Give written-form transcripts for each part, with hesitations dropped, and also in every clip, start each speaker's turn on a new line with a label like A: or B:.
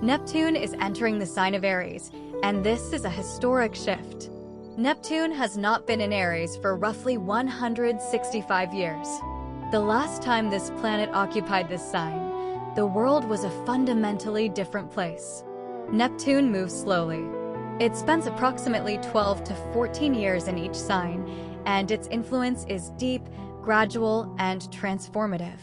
A: Neptune is entering the sign of Aries, and this is a historic shift. Neptune has not been in Aries for roughly 165 years. The last time this planet occupied this sign, the world was a fundamentally different place. Neptune moves slowly. It spends approximately 12 to 14 years in each sign, and its influence is deep, gradual, and transformative.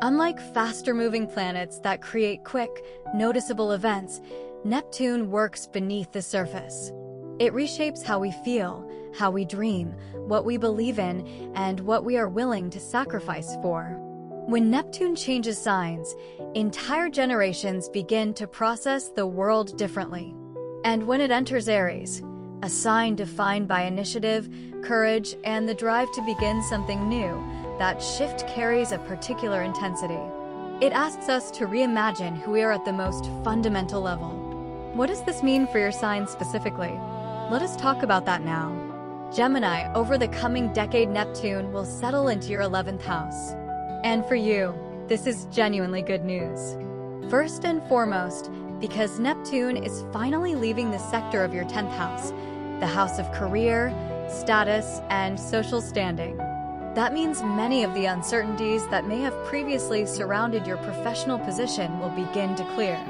A: Unlike faster-moving planets that create quick, noticeable events, Neptune works beneath the surface. It reshapes how we feel, how we dream, what we believe in, and what we are willing to sacrifice for. When Neptune changes signs, entire generations begin to process the world differently. And when it enters Aries, a sign defined by initiative, courage, and the drive to begin something new, that shift carries a particular intensity. It asks us to reimagine who we are at the most fundamental level. What does this mean for your sign specifically? Let us talk about that now. Gemini, over the coming decade, Neptune will settle into your 11th house. And for you, this is genuinely good news. First and foremost, because Neptune is finally leaving the sector of your 10th house, the house of career, status, and social standing. That means many of the uncertainties that may have previously surrounded your professional position will begin to clear.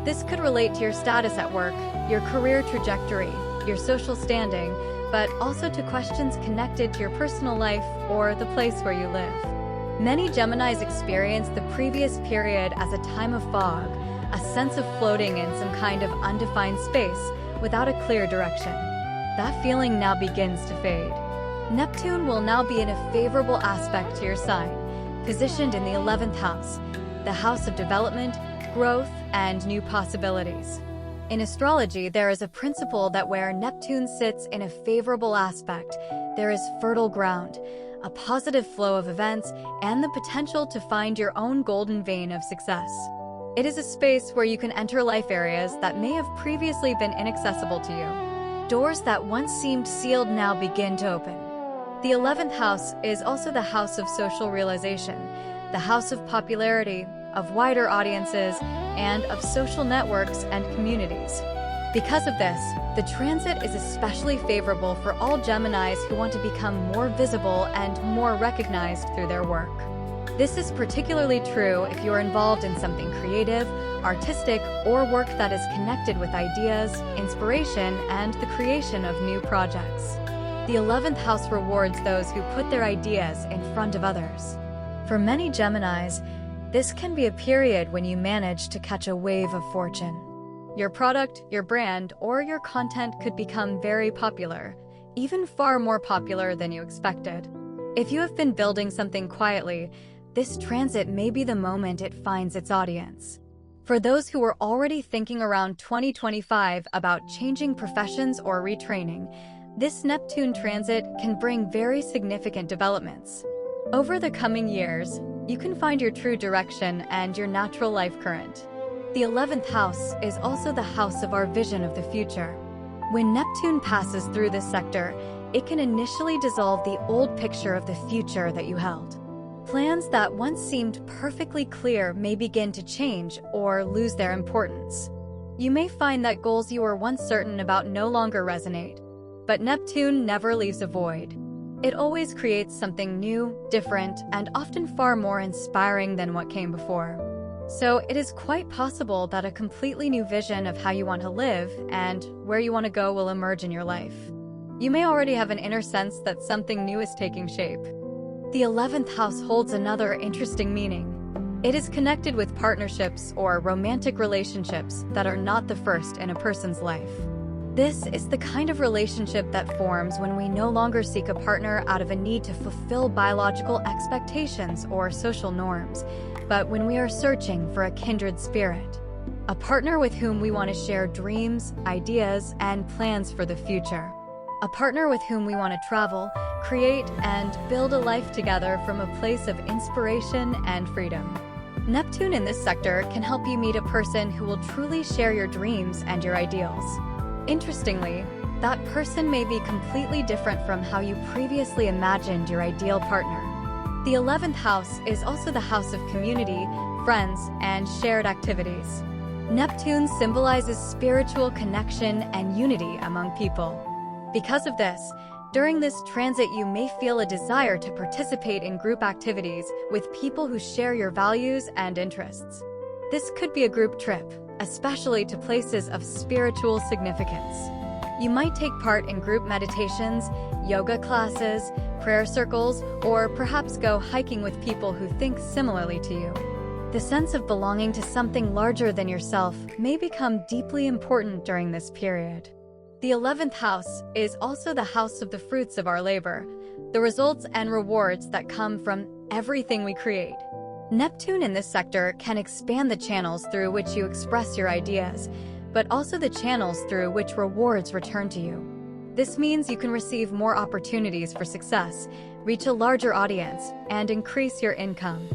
A: This could relate to your status at work, your career trajectory, your social standing, but also to questions connected to your personal life or the place where you live. Many Geminis experience the previous period as a time of fog, a sense of floating in some kind of undefined space without a clear direction. That feeling now begins to fade. Neptune will now be in a favorable aspect to your sign, positioned in the 11th house, the house of development, growth, and new possibilities. In astrology, there is a principle that where Neptune sits in a favorable aspect, there is fertile ground, a positive flow of events, and the potential to find your own golden vein of success. It is a space where you can enter life areas that may have previously been inaccessible to you. Doors that once seemed sealed now begin to open. The 11th house is also the house of social realization, the house of popularity, of wider audiences, and of social networks and communities. Because of this, the transit is especially favorable for all Geminis who want to become more visible and more recognized through their work. This is particularly true if you are involved in something creative, artistic, or work that is connected with ideas, inspiration, and the creation of new projects. The 11th house rewards those who put their ideas in front of others. For many Geminis, this can be a period when you manage to catch a wave of fortune. Your product, your brand, or your content could become very popular, even far more popular than you expected. If you have been building something quietly, this transit may be the moment it finds its audience. For those who are already thinking around 2025 about changing professions or retraining, this Neptune transit can bring very significant developments. Over the coming years, you can find your true direction and your natural life current. The 11th house is also the house of our vision of the future. When Neptune passes through this sector, it can initially dissolve the old picture of the future that you held. Plans that once seemed perfectly clear may begin to change or lose their importance. You may find that goals you were once certain about no longer resonate. But Neptune never leaves a void. It always creates something new, different, and often far more inspiring than what came before. So it is quite possible that a completely new vision of how you want to live and where you want to go will emerge in your life. You may already have an inner sense that something new is taking shape. The 11th house holds another interesting meaning. It is connected with partnerships or romantic relationships that are not the first in a person's life. This is the kind of relationship that forms when we no longer seek a partner out of a need to fulfill biological expectations or social norms, but when we are searching for a kindred spirit, a partner with whom we want to share dreams, ideas, and plans for the future. A partner with whom we want to travel, create, and build a life together from a place of inspiration and freedom. Neptune in this sector can help you meet a person who will truly share your dreams and your ideals. Interestingly, that person may be completely different from how you previously imagined your ideal partner. The 11th house is also the house of community, friends, and shared activities. Neptune symbolizes spiritual connection and unity among people. Because of this, during this transit you may feel a desire to participate in group activities with people who share your values and interests. This could be a group trip, especially to places of spiritual significance. You might take part in group meditations, yoga classes, prayer circles, or perhaps go hiking with people who think similarly to you. The sense of belonging to something larger than yourself may become deeply important during this period. The 11th house is also the house of the fruits of our labor, the results and rewards that come from everything we create. Neptune in this sector can expand the channels through which you express your ideas, but also the channels through which rewards return to you. This means you can receive more opportunities for success, reach a larger audience, and increase your income.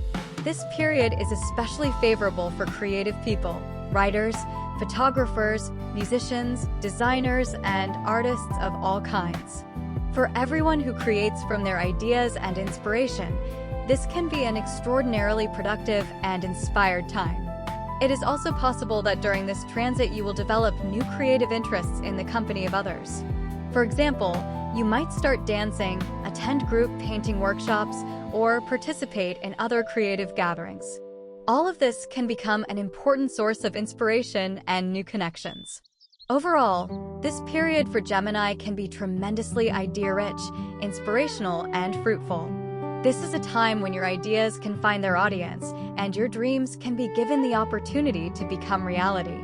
A: This period is especially favorable for creative people, writers, photographers, musicians, designers, and artists of all kinds. For everyone who creates from their ideas and inspiration, this can be an extraordinarily productive and inspired time. It is also possible that during this transit you will develop new creative interests in the company of others. For example, you might start dancing, attend group painting workshops, or participate in other creative gatherings. All of this can become an important source of inspiration and new connections. Overall, this period for Gemini can be tremendously idea-rich, inspirational, and fruitful. This is a time when your ideas can find their audience, and your dreams can be given the opportunity to become reality.